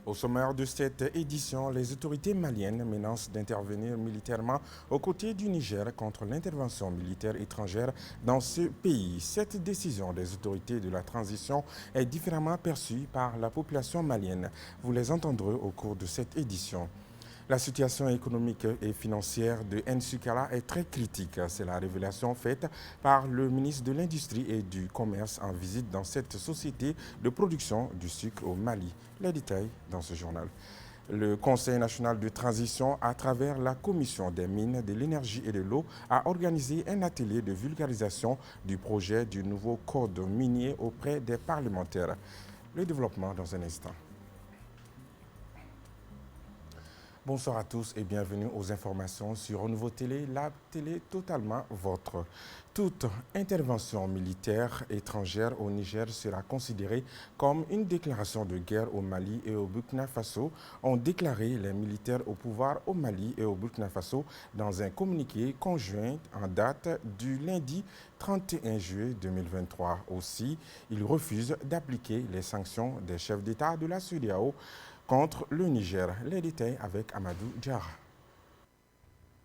Au sommaire de cette édition, les autorités maliennes menacent d'intervenir militairement aux côtés du Niger contre l'intervention militaire étrangère dans ce pays. Cette décision des autorités de la transition est différemment perçue par la population malienne. Vous les entendrez au cours de cette édition. La situation économique et financière de Nsukala est très critique. C'est la révélation faite par le ministre de l'Industrie et du Commerce en visite dans cette société de production du sucre au Mali. Les détails dans ce journal. Le Conseil national de transition, à travers la Commission des mines, de l'énergie et de l'eau, a organisé un atelier de vulgarisation du projet du nouveau code minier auprès des parlementaires. Le développement dans un instant. Bonsoir à tous et bienvenue aux informations sur Renouveau Télé, la télé totalement vôtre. Toute intervention militaire étrangère au Niger sera considérée comme une déclaration de guerre au Mali et au Burkina Faso, ont déclaré les militaires au pouvoir au Mali et au Burkina Faso dans un communiqué conjoint en date du lundi 31 juillet 2023. Aussi, ils refusent d'appliquer les sanctions des chefs d'État de la CEDEAO contre le Niger. Les détails avec Amadou Diarra.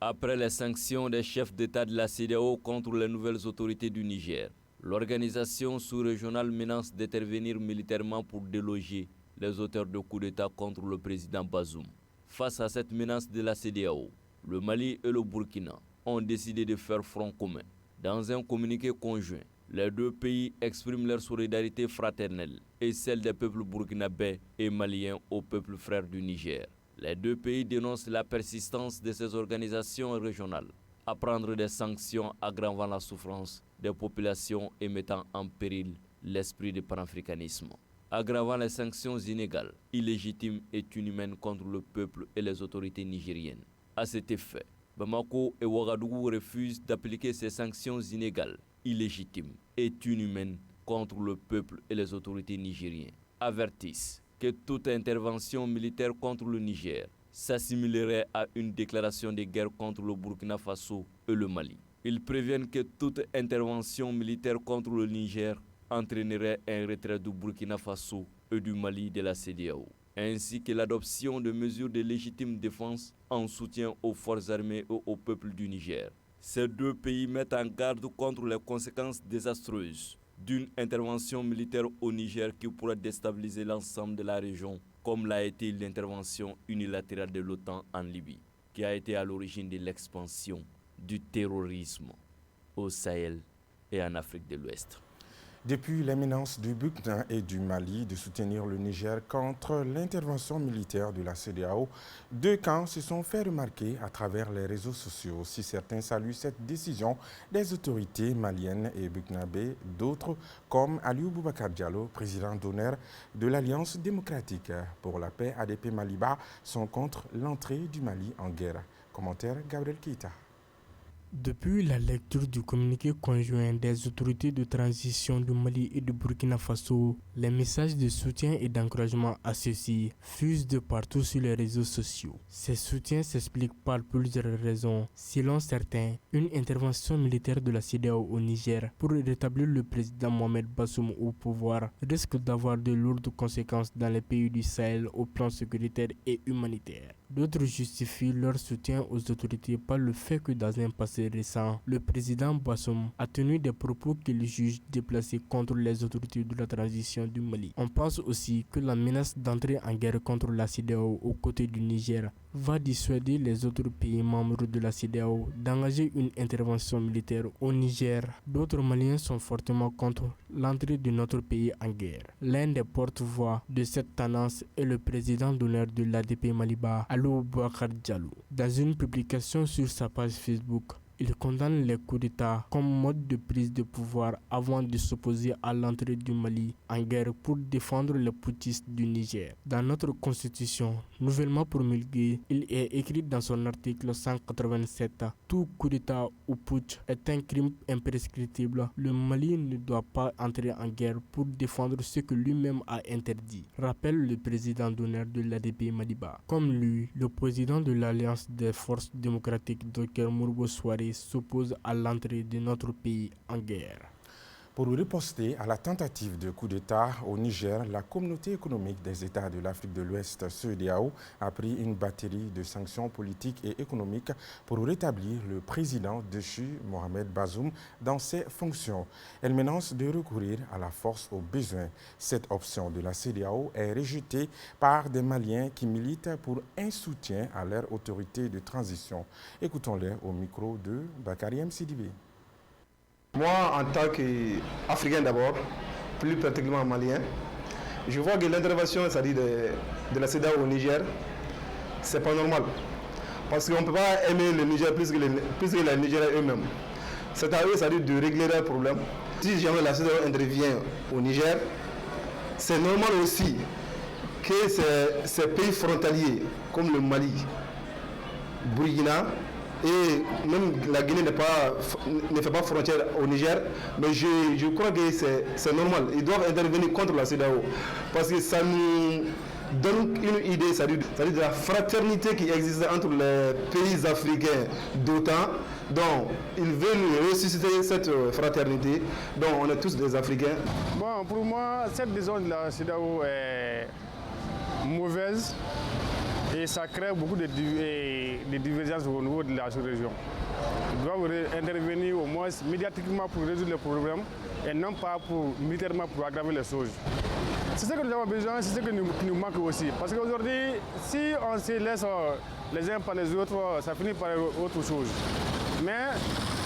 Après les sanctions des chefs d'État de la CEDEAO contre les nouvelles autorités du Niger, l'organisation sous-régionale menace d'intervenir militairement pour déloger les auteurs de coup d'État contre le président Bazoum. Face à cette menace de la CEDEAO, le Mali et le Burkina ont décidé de faire front commun. Dans un communiqué conjoint, les deux pays expriment leur solidarité fraternelle et celle des peuples burkinabés et maliens aux peuples frères du Niger. Les deux pays dénoncent la persistance de ces organisations régionales à prendre des sanctions aggravant la souffrance des populations et mettant en péril l'esprit du panafricanisme. Aggravant les sanctions inégales, illégitimes et inhumaines contre le peuple et les autorités nigériennes. À cet effet, Bamako et Ouagadougou refusent d'appliquer ces sanctions inégales, illégitimes et inhumaines contre le peuple et les autorités nigériennes. Avertissent que toute intervention militaire contre le Niger s'assimilerait à une déclaration de guerre contre le Burkina Faso et le Mali. Ils préviennent que toute intervention militaire contre le Niger entraînerait un retrait du Burkina Faso et du Mali de la CEDEAO, ainsi que l'adoption de mesures de légitime défense en soutien aux forces armées et au peuple du Niger. Ces deux pays mettent en garde contre les conséquences désastreuses d'une intervention militaire au Niger qui pourrait déstabiliser l'ensemble de la région, comme l'a été l'intervention unilatérale de l'OTAN en Libye, qui a été à l'origine de l'expansion du terrorisme au Sahel et en Afrique de l'Ouest. Depuis l'éminence du Burkina et du Mali de soutenir le Niger contre l'intervention militaire de la CEDEAO, deux camps se sont fait remarquer à travers les réseaux sociaux. Si certains saluent cette décision des autorités maliennes et burkinabées, d'autres, comme Aliou Boubacar Diallo, président d'honneur de l'Alliance démocratique pour la paix ADP Maliba, sont contre l'entrée du Mali en guerre. Commentaire Gabriel Keita. Depuis la lecture du communiqué conjoint des autorités de transition du Mali et du Burkina Faso, les messages de soutien et d'encouragement à ceux-ci fusent de partout sur les réseaux sociaux. Ces soutiens s'expliquent par plusieurs raisons. Selon certains, une intervention militaire de la CEDEAO au Niger pour rétablir le président Mohamed Bazoum au pouvoir risque d'avoir de lourdes conséquences dans les pays du Sahel au plan sécuritaire et humanitaire. D'autres justifient leur soutien aux autorités par le fait que dans un passé récent, le président Bazoum a tenu des propos qu'il juge déplacés contre les autorités de la transition du Mali. On pense aussi que la menace d'entrer en guerre contre la CEDEAO aux côtés du Niger va dissuader les autres pays membres de la CEDEAO d'engager une intervention militaire au Niger. D'autres Maliens sont fortement contre l'entrée de notre pays en guerre. L'un des porte-voix de cette tendance est le président d'honneur de l'ADP Maliba, Aliou Boubacar Diallo. Dans une publication sur sa page Facebook, il condamne les coups d'État comme mode de prise de pouvoir avant de s'opposer à l'entrée du Mali en guerre pour défendre les putschistes du Niger. Dans notre constitution, nouvellement promulguée, il est écrit dans son article 187 « Tout coup d'État ou putsch est un crime imprescriptible. Le Mali ne doit pas entrer en guerre pour défendre ce que lui-même a interdit », rappelle le président d'honneur de l'ADP Maliba. Comme lui, le président de l'Alliance des forces démocratiques, Dr Mourbo Souare, s'oppose à l'entrée de notre pays en guerre. Pour riposter à la tentative de coup d'État au Niger, la communauté économique des États de l'Afrique de l'Ouest, CEDEAO, a pris une batterie de sanctions politiques et économiques pour rétablir le président déchu Mohamed Bazoum dans ses fonctions. Elle menace de recourir à la force au besoin. Cette option de la CEDEAO est rejetée par des Maliens qui militent pour un soutien à leur autorité de transition. Écoutons-les au micro de Bakari M. Sidibé. Moi, en tant qu'Africain d'abord, plus particulièrement malien, je vois que l'intervention de la CEDEAO au Niger, c'est pas normal. Parce qu'on ne peut pas aimer le Niger plus que les Nigériens eux-mêmes. C'est à eux, c'est-à-dire de régler leurs problèmes. Si jamais la CEDEAO intervient au Niger, c'est normal aussi que ces pays frontaliers, comme le Mali, Burkina, et même la Guinée ne fait pas frontière au Niger, mais je crois que c'est normal. Ils doivent intervenir contre la CEDEAO parce que ça nous donne une idée, c'est-à-dire de la fraternité qui existe entre les pays africains d'OTAN. Donc, ils veulent ressusciter cette fraternité. Donc, on est tous des Africains. Bon, pour moi, cette décision de la CEDEAO est mauvaise. Et ça crée beaucoup de divergences au niveau de la sous-région. Ils doivent intervenir au moins médiatiquement pour résoudre les problèmes et non pas militairement pour aggraver les choses. C'est ce que nous avons besoin, c'est ce qui nous manque aussi. Parce qu'aujourd'hui, si on se laisse les uns par les autres, ça finit par autre chose. Mais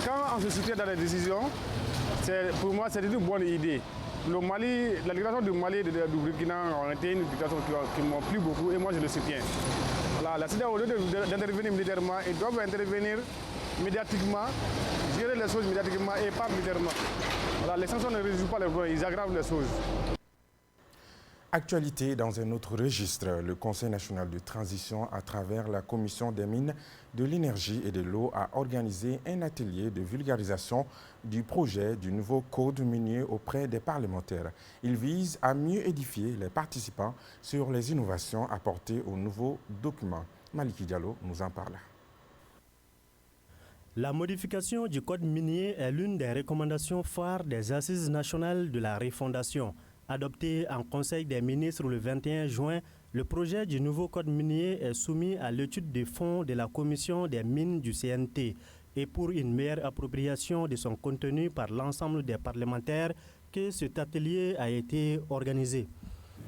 quand on se soutient dans les décisions, pour moi, c'est une bonne idée. Le Mali, la libération du Mali et du Burkina ont été une libération qui m'ont plu beaucoup et moi je le soutiens. Voilà, la CEDEAO, au lieu d'intervenir militairement, ils doivent intervenir médiatiquement, gérer les choses médiatiquement et pas militairement. Voilà, les sanctions ne résolvent pas les problèmes, ils aggravent les choses. Actualité dans un autre registre, le Conseil national de transition à travers la Commission des mines, de l'énergie et de l'eau a organisé un atelier de vulgarisation du projet du nouveau code minier auprès des parlementaires. Il vise à mieux édifier les participants sur les innovations apportées au nouveau document. Maliki Diallo nous en parle. La modification du code minier est l'une des recommandations phares des Assises nationales de la refondation. Adopté en Conseil des ministres le 21 juin, le projet du nouveau code minier est soumis à l'étude de fond de la Commission des mines du CNT et pour une meilleure appropriation de son contenu par l'ensemble des parlementaires que cet atelier a été organisé.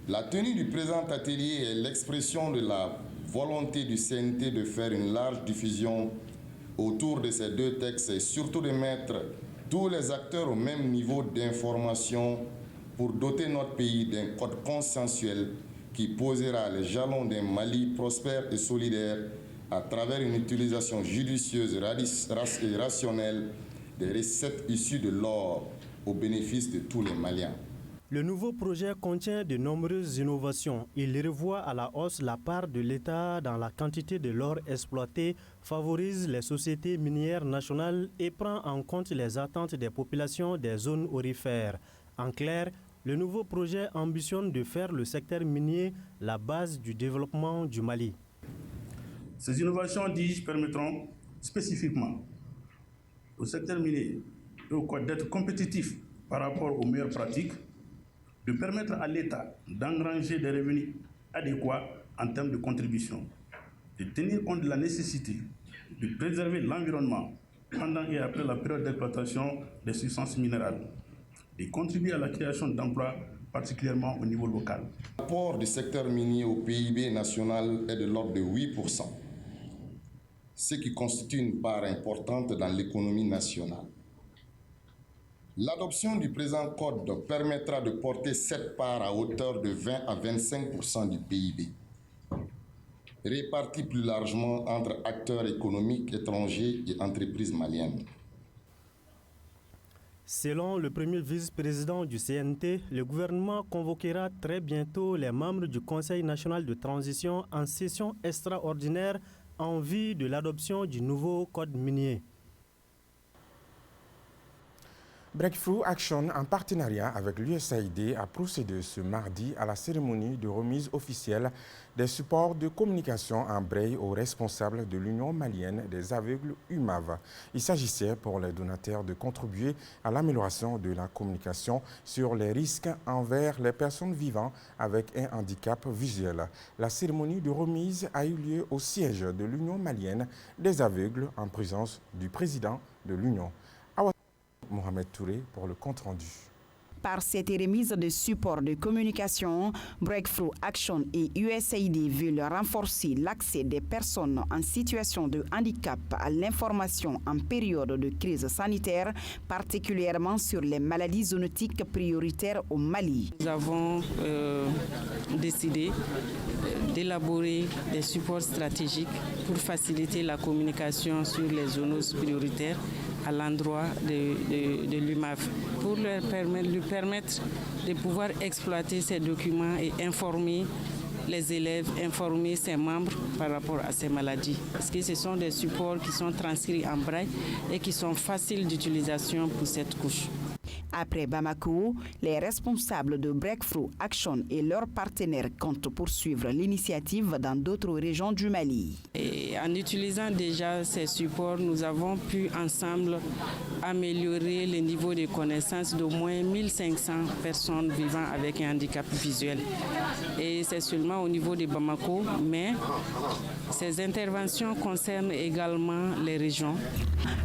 La tenue du présent atelier est l'expression de la volonté du CNT de faire une large diffusion autour de ces deux textes et surtout de mettre tous les acteurs au même niveau d'information pour doter notre pays d'un code consensuel qui posera les jalons d'un Mali prospère et solidaire à travers une utilisation judicieuse et rationnelle des recettes issues de l'or au bénéfice de tous les Maliens. Le nouveau projet contient de nombreuses innovations. Il revoit à la hausse la part de l'État dans la quantité de l'or exploité, favorise les sociétés minières nationales et prend en compte les attentes des populations des zones aurifères. En clair, le nouveau projet ambitionne de faire le secteur minier la base du développement du Mali. Ces innovations, dis-je, permettront spécifiquement au secteur minier et au code d'être compétitif par rapport aux meilleures pratiques, de permettre à l'État d'engranger des revenus adéquats en termes de contribution, de tenir compte de la nécessité de préserver l'environnement pendant et après la période d'exploitation des substances minérales, de contribuer à la création d'emplois, particulièrement au niveau local. L'apport du secteur minier au PIB national est de l'ordre de 8%, ce qui constitue une part importante dans l'économie nationale. L'adoption du présent code permettra de porter cette part à hauteur de 20 à 25% du PIB, répartis plus largement entre acteurs économiques étrangers et entreprises maliennes. Selon le premier vice-président du CNT, le gouvernement convoquera très bientôt les membres du Conseil national de transition en session extraordinaire en vue de l'adoption du nouveau code minier. Breakthrough Action, en partenariat avec l'USAID, a procédé ce mardi à la cérémonie de remise officielle des supports de communication en braille aux responsables de l'Union malienne des aveugles UMAV. Il s'agissait pour les donateurs de contribuer à l'amélioration de la communication sur les risques envers les personnes vivant avec un handicap visuel. La cérémonie de remise a eu lieu au siège de l'Union malienne des aveugles en présence du président de l'Union. Mohamed Touré pour le compte-rendu. Par cette remise de support de communication, Breakthrough Action et USAID veulent renforcer l'accès des personnes en situation de handicap à l'information en période de crise sanitaire, particulièrement sur les maladies zoonotiques prioritaires au Mali. Nous avons décidé d'élaborer des supports stratégiques pour faciliter la communication sur les zoonoses prioritaires à l'endroit de l'UMAV, pour lui permettre de pouvoir exploiter ces documents et informer les élèves, informer ses membres par rapport à ces maladies. Parce que ce sont des supports qui sont transcrits en braille et qui sont faciles d'utilisation pour cette couche. Après Bamako, les responsables de Breakthrough Action et leurs partenaires comptent poursuivre l'initiative dans d'autres régions du Mali. Et en utilisant déjà ces supports, nous avons pu ensemble améliorer le niveau de connaissances d'au moins 1500 personnes vivant avec un handicap visuel. Et c'est seulement au niveau de Bamako, mais ces interventions concernent également les régions.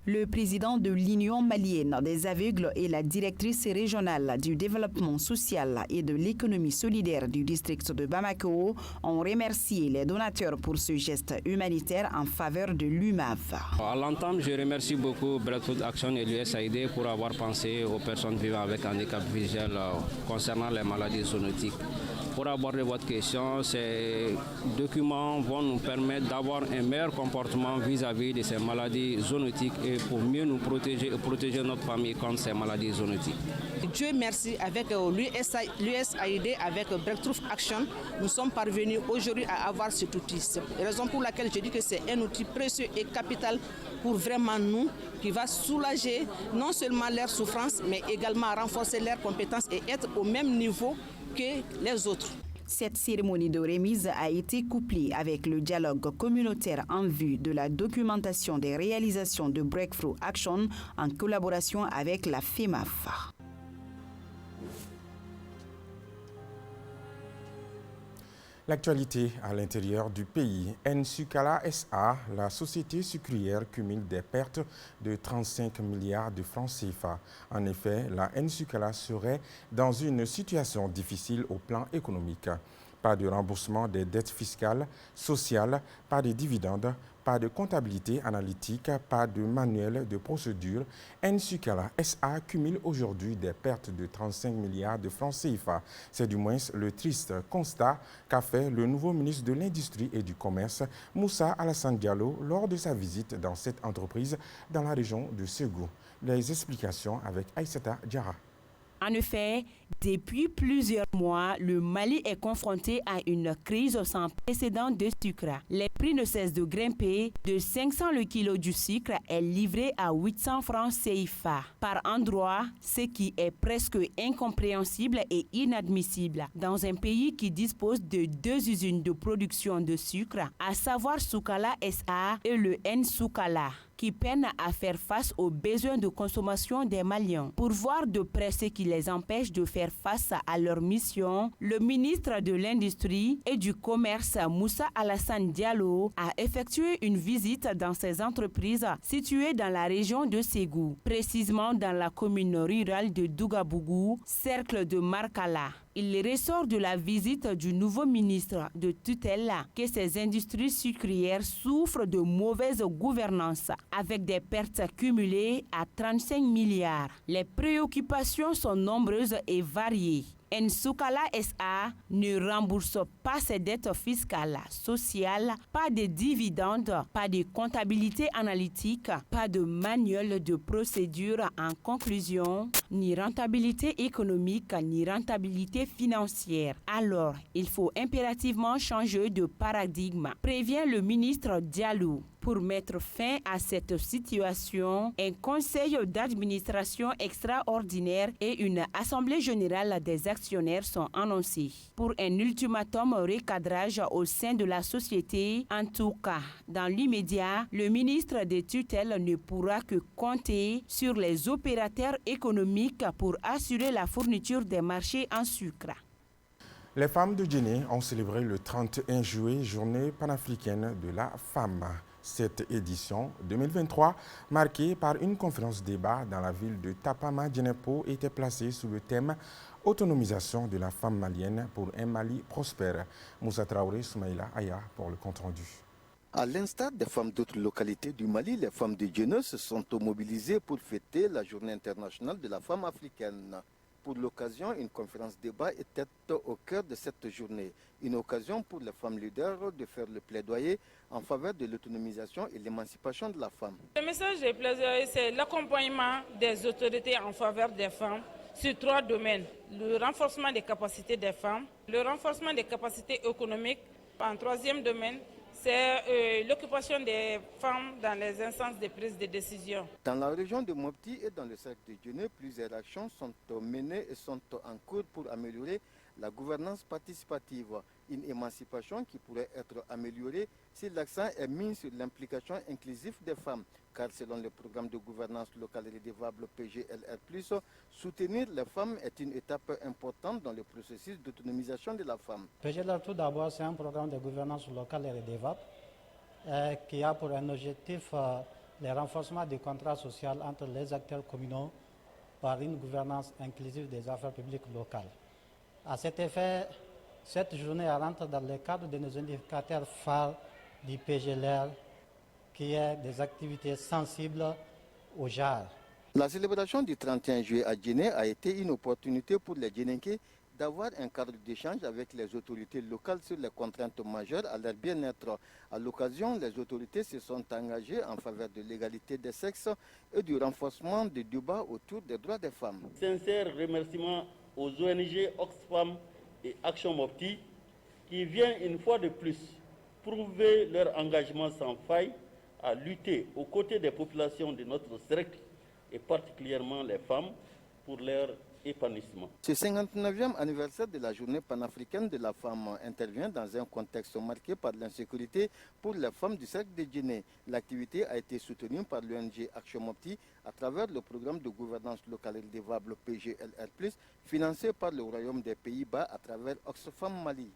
Le président de l'Union malienne des aveugles et la directrice régionale du développement social et de l'économie solidaire du district de Bamako ont remercié les donateurs pour ce geste humanitaire en faveur de l'UMAV. À l'entame, je remercie beaucoup Breakthrough Action et l'USAID pour avoir pensé aux personnes vivant avec handicap visuel concernant les maladies zoonotiques. Pour aborder votre question, ces documents vont nous permettre d'avoir un meilleur comportement vis-à-vis de ces maladies zoonotiques et pour mieux nous protéger et protéger notre famille contre ces maladies zoonotiques. Dieu merci, avec l'USAID, avec Breakthrough Action, nous sommes parvenus aujourd'hui à avoir cet outil. C'est la raison pour laquelle je dis que c'est un outil précieux et capital pour vraiment nous, qui va soulager non seulement leur souffrance, mais également renforcer leurs compétences et être au même niveau que les autres. Cette cérémonie de remise a été couplée avec le dialogue communautaire en vue de la documentation des réalisations de Breakthrough Action en collaboration avec la FEMAF. L'actualité à l'intérieur du pays. Nsukala SA, la société sucrière, cumule des pertes de 35 milliards de francs CFA. En effet, la Nsukala serait dans une situation difficile au plan économique. Pas de remboursement des dettes fiscales, sociales, pas de dividendes, pas de comptabilité analytique, pas de manuel de procédure. Nsukala SA cumule aujourd'hui des pertes de 35 milliards de francs CFA. C'est du moins le triste constat qu'a fait le nouveau ministre de l'Industrie et du Commerce, Moussa Alassane Diallo, lors de sa visite dans cette entreprise dans la région de Ségou. Les explications avec Aïssata Diarra. En effet, depuis plusieurs mois, le Mali est confronté à une crise sans précédent de sucre. Les prix ne cessent de grimper. De 500 le kilo du sucre est livré à 800 francs CFA par endroit, ce qui est presque incompréhensible et inadmissible dans un pays qui dispose de 2 usines de production de sucre, à savoir Soukala SA et le Nsukala, qui peinent à faire face aux besoins de consommation des Maliens. Pour voir de près ce qui les empêche de faire face à leur mission, le ministre de l'Industrie et du Commerce, Moussa Alassane Diallo, a effectué une visite dans ces entreprises situées dans la région de Ségou, précisément dans la commune rurale de Dougabougou, cercle de Markala. Il ressort de la visite du nouveau ministre de tutelle que ces industries sucrières souffrent de mauvaise gouvernance avec des pertes cumulées à 35 milliards. Les préoccupations sont nombreuses et variées. Nsukala SA ne rembourse pas ses dettes fiscales, sociales, pas de dividendes, pas de comptabilité analytique, pas de manuel de procédure en conclusion, ni rentabilité économique, ni rentabilité financière. Alors, il faut impérativement changer de paradigme, prévient le ministre Diallo. Pour mettre fin à cette situation, un conseil d'administration extraordinaire et une assemblée générale des actionnaires sont annoncés pour un ultimatum recadrage au sein de la société. En tout cas, dans l'immédiat, le ministre des tutelles ne pourra que compter sur les opérateurs économiques pour assurer la fourniture des marchés en sucre. Les femmes de Djenné ont célébré le 31 juillet, journée panafricaine de la femme. Cette édition 2023, marquée par une conférence-débat dans la ville de Tapama-Djennepo, était placée sous le thème « Autonomisation de la femme malienne pour un Mali prospère ». Moussa Traoré, Soumaïla Aya pour le compte-rendu. À l'instar des femmes d'autres localités du Mali, les femmes de Djenné se sont mobilisées pour fêter la journée internationale de la femme africaine. Pour l'occasion, une conférence-débat était au cœur de cette journée. Une occasion pour les femmes leaders de faire le plaidoyer en faveur de l'autonomisation et l'émancipation de la femme. Le message des plaidoyers, c'est l'accompagnement des autorités en faveur des femmes sur 3 domaines. Le renforcement des capacités des femmes, le renforcement des capacités économiques. En 3e domaine, c'est l'occupation des femmes dans les instances de prise de décision. Dans la région de Mopti et dans le cercle de Djenné, plusieurs actions sont menées et sont en cours pour améliorer la gouvernance participative. Une émancipation qui pourrait être améliorée si l'accent est mis sur l'implication inclusive des femmes. Car selon le programme de gouvernance locale redevable PGLR+, soutenir les femmes est une étape importante dans le processus d'autonomisation de la femme. PGLR, tout d'abord, c'est un programme de gouvernance locale et redevable qui a pour un objectif le renforcement du contrat social entre les acteurs communaux par une gouvernance inclusive des affaires publiques locales. À cet effet, cette journée rentre dans le cadre de nos indicateurs phares du PGLR, qui est des activités sensibles au genre. La célébration du 31 juillet à Djenné a été une opportunité pour les Djennékés d'avoir un cadre d'échange avec les autorités locales sur les contraintes majeures à leur bien-être. À l'occasion, les autorités se sont engagées en faveur de l'égalité des sexes et du renforcement des débats autour des droits des femmes. Sincère remerciement aux ONG Oxfam et Action Mopti qui viennent une fois de plus prouver leur engagement sans faille à lutter aux côtés des populations de notre cercle et particulièrement les femmes pour leur épanouissement. Ce 59e anniversaire de la journée panafricaine de la femme intervient dans un contexte marqué par l'insécurité pour les femmes du cercle de Djenné. L'activité a été soutenue par l'ONG Action Mopti à travers le programme de gouvernance locale redevable PGLR+, financé par le Royaume des Pays-Bas à travers Oxfam Mali.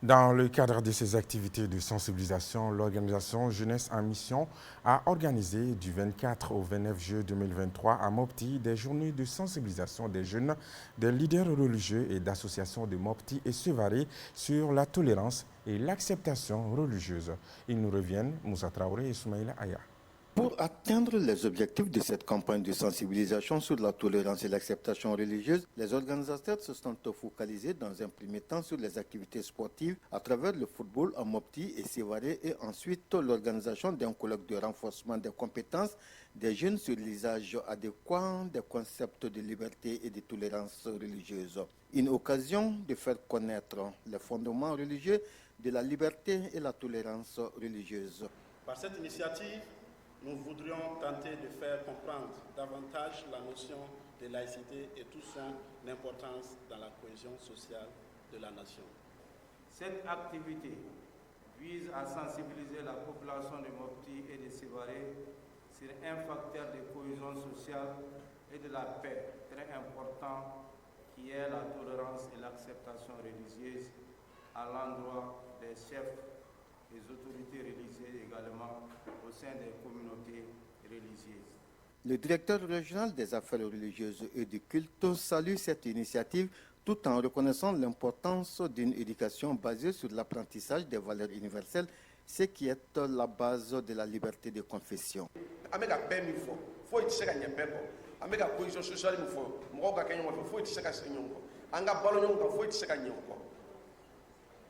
Dans le cadre de ces activités de sensibilisation, l'organisation Jeunesse en Mission a organisé du 24 au 29 juillet 2023 à Mopti des journées de sensibilisation des jeunes, des leaders religieux et d'associations de Mopti et Sévaré sur la tolérance et l'acceptation religieuse. Ils nous reviennent, Moussa Traoré et Soumaïla Aya. Pour atteindre les objectifs de cette campagne de sensibilisation sur la tolérance et l'acceptation religieuse, les organisateurs se sont focalisés dans un premier temps sur les activités sportives à travers le football à Mopti et Sévaré et ensuite l'organisation d'un colloque de renforcement des compétences des jeunes sur l'usage adéquat des concepts de liberté et de tolérance religieuse. Une occasion de faire connaître les fondements religieux de la liberté et la tolérance religieuse. Par cette initiative, nous voudrions tenter de faire comprendre davantage la notion de laïcité et toute son importance dans la cohésion sociale de la nation. Cette activité vise à sensibiliser la population de Mopti et de Sévaré sur un facteur de cohésion sociale et de la paix très important qui est la tolérance et l'acceptation religieuse à l'endroit des chefs, des autorités religieuses également au sein des communautés religieuses. Le directeur régional des affaires religieuses et du culte salue cette initiative tout en reconnaissant l'importance d'une éducation basée sur l'apprentissage des valeurs universelles, ce qui est la base de la liberté de confession.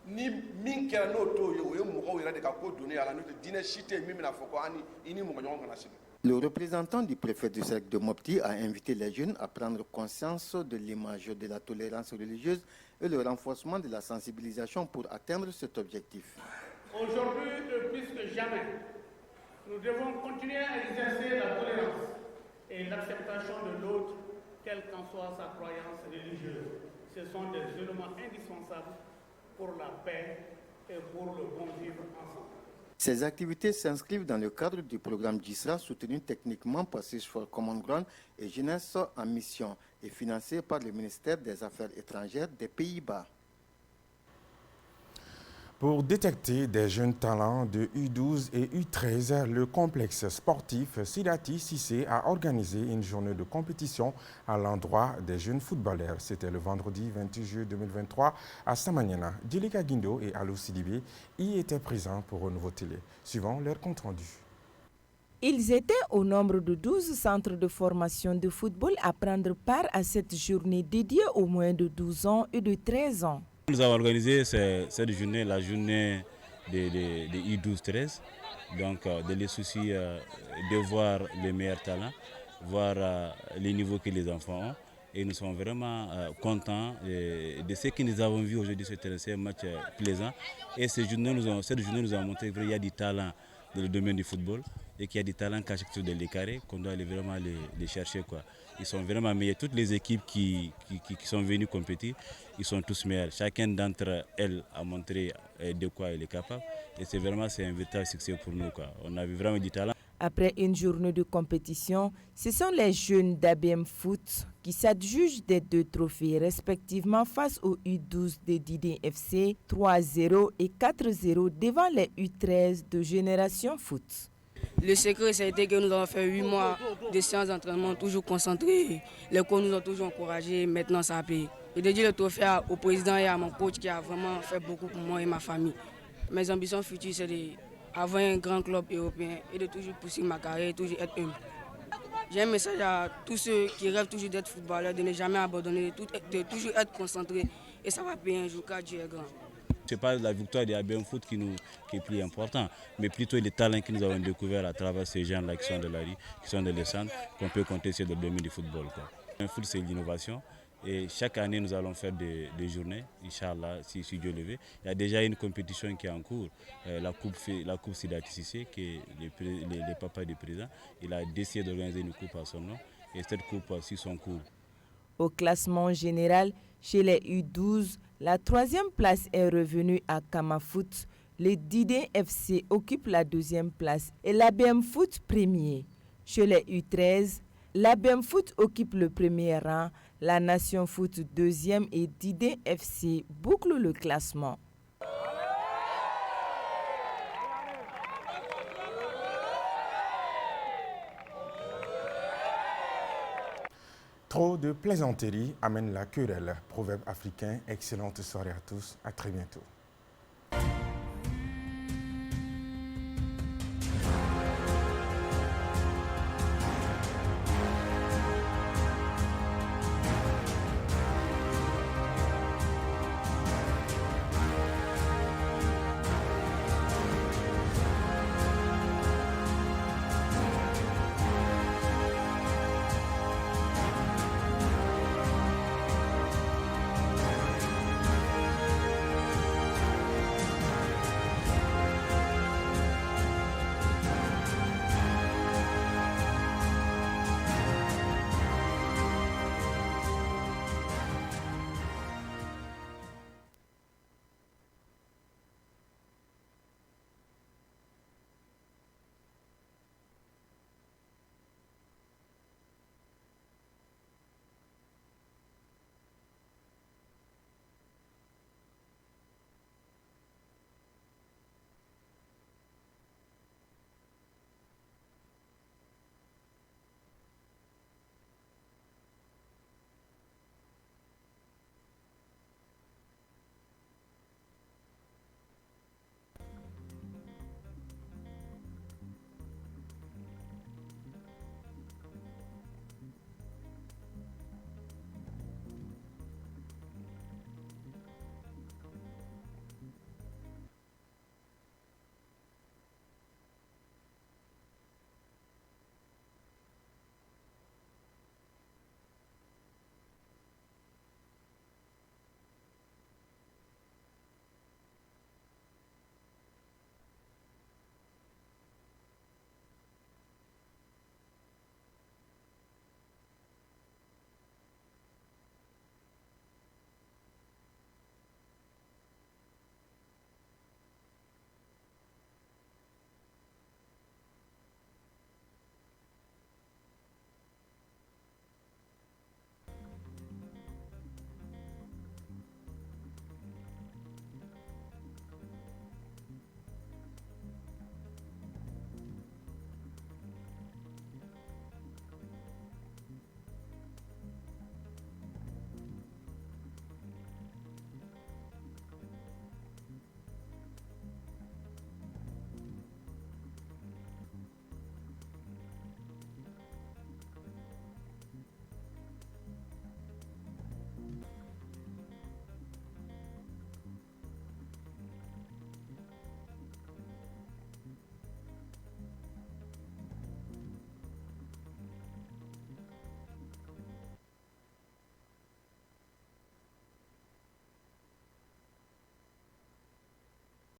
Ni min kɛra n'o t'o ye o ye mɔgɔw yɛrɛ de ka ko donné a la n'o tɛ diinɛ si tɛ min bɛna fɔ ko i ni mɔgɔ ɲɔgɔn kana sigi. Le représentant du préfet du cercle de Mopti a invité les jeunes à prendre conscience de l'image de la tolérance religieuse et le renforcement de la sensibilisation pour atteindre cet objectif. Aujourd'hui, plus que jamais, nous devons continuer à exercer la tolérance et l'acceptation de l'autre, quelle qu'en soit sa croyance religieuse. Ce sont des éléments indispensables pour la paix et pour le bon vivre ensemble. Ces activités s'inscrivent dans le cadre du programme GISRA soutenu techniquement par Search for Common Ground et Jeunesse en mission et financé par le ministère des Affaires étrangères des Pays-Bas. Pour détecter des jeunes talents de U12 et U13, le complexe sportif Sidati Cissé a organisé une journée de compétition à l'endroit des jeunes footballeurs. C'était le vendredi 28 juillet 2023 à Samaniana. Djelika Guindo et Alou Sidibé y étaient présents pour Renouveau Télé. Suivant leur compte-rendu. Ils étaient au nombre de 12 centres de formation de football à prendre part à cette journée dédiée aux moins de 12 ans et de 13 ans. Nous avons organisé cette journée, la journée des U12-13, donc de les soucis de voir les meilleurs talents, voir les niveaux que les enfants ont. Et nous sommes vraiment contents de ce que nous avons vu aujourd'hui. C'est un match plaisant. Et cette journée nous a montré qu'il y a du talent dans le domaine du football et qu'il y a des talents cachés sur les carrés qu'on doit aller vraiment les chercher, quoi. Ils sont vraiment meilleurs. Toutes les équipes qui sont venues compétir, ils sont tous meilleurs. Chacun d'entre elles a montré de quoi elle est capable. Et c'est un véritable succès pour nous, quoi. On a vu vraiment du talent. Après une journée de compétition, ce sont les jeunes d'ABM Foot qui s'adjugent des 2 trophées respectivement face aux U12 de Didé FC 3-0 et 4-0 devant les U13 de Génération Foot. Le secret, ça a été que nous avons fait 8 mois de séances d'entraînement, toujours concentrés. Les coachs nous ont toujours encouragés, maintenant ça a payé. Je dédie le trophée au président et à mon coach qui a vraiment fait beaucoup pour moi et ma famille. Mes ambitions futures, c'est d'avoir un grand club européen et de toujours pousser ma carrière, toujours être humble. J'ai un message à tous ceux qui rêvent toujours d'être footballeurs, de ne jamais abandonner, de toujours être concentrés. Et ça va payer un jour car Dieu est grand. Ce n'est pas la victoire de ABM Foot qui est plus important, mais plutôt les talents que nous avons découverts à travers ces gens-là qui sont de la rue, qui sont de l'essence, qu'on peut compter sur le domaine du football, quoi. Le foot, c'est l'innovation. Et chaque année, nous allons faire des journées, Inch'Allah, si Dieu le veut. Il y a déjà une compétition qui est en cours, la coupe Sidati Cissé, qui est le papa du président. Il a décidé d'organiser une coupe à son nom, et cette coupe suit son cours. Au classement général, chez les U12, la 3e place est revenue à Kamafoot. Le Didé FC occupe la 2e place et l'ABM Foot premier. Chez les U13, l'ABM Foot occupe le premier rang, la Nation Foot 2e et Didé FC boucle le classement. Trop de plaisanteries amène la querelle. Proverbe africain, excellente soirée à tous, à très bientôt.